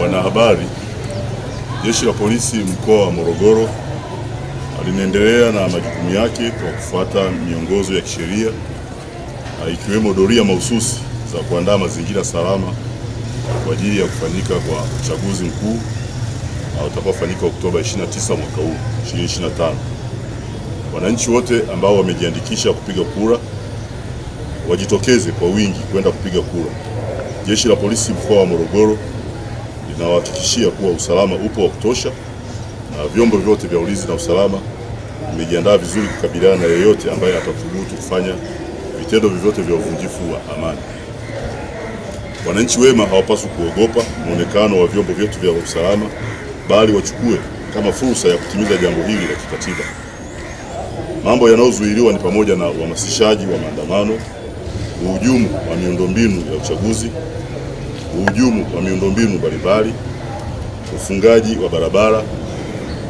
Wanahabari, Jeshi la Polisi mkoa wa Morogoro linaendelea na majukumu yake kwa kufuata miongozo ya kisheria ikiwemo doria mahususi za kuandaa mazingira salama kwa ajili ya kufanyika kwa uchaguzi mkuu utakaofanyika Oktoba 29 mwaka huu 2025. Wananchi wote ambao wamejiandikisha kupiga kura wajitokeze kwa wingi kwenda kupiga kura. Jeshi la Polisi mkoa wa Morogoro linawahakikishia kuwa usalama upo wa kutosha na vyombo vyote vya ulinzi na usalama vimejiandaa vizuri kukabiliana na yeyote ambaye atathubutu kufanya vitendo vyovyote vya uvunjifu wa amani. Wananchi wema hawapaswi kuogopa muonekano wa vyombo vyetu vya usalama, bali wachukue kama fursa ya kutimiza jambo hili la kikatiba. Mambo yanayozuiliwa ni pamoja na uhamasishaji wa maandamano, uhujumu wa miundombinu ya uchaguzi, uhujumu wa miundombinu mbalimbali, ufungaji wa barabara,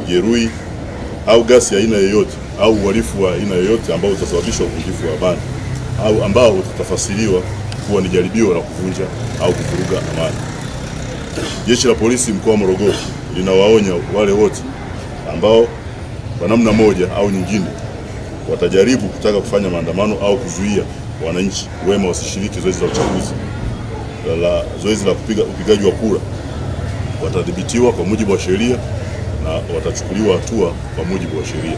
jeruhi au ghasia ya aina yoyote au uhalifu wa aina yoyote ambao utasababisha uvunjifu wa amani au ambao utatafasiriwa kuwa ni jaribio la kuvunja au kuvuruga amani. Jeshi la Polisi mkoa wa Morogoro linawaonya wale wote ambao kwa namna moja au nyingine watajaribu kutaka kufanya maandamano au kuzuia wananchi wema wasishiriki zoezi la uchaguzi. Zoezi la upigaji wa kura watadhibitiwa kwa mujibu wa sheria na watachukuliwa hatua kwa mujibu wa sheria.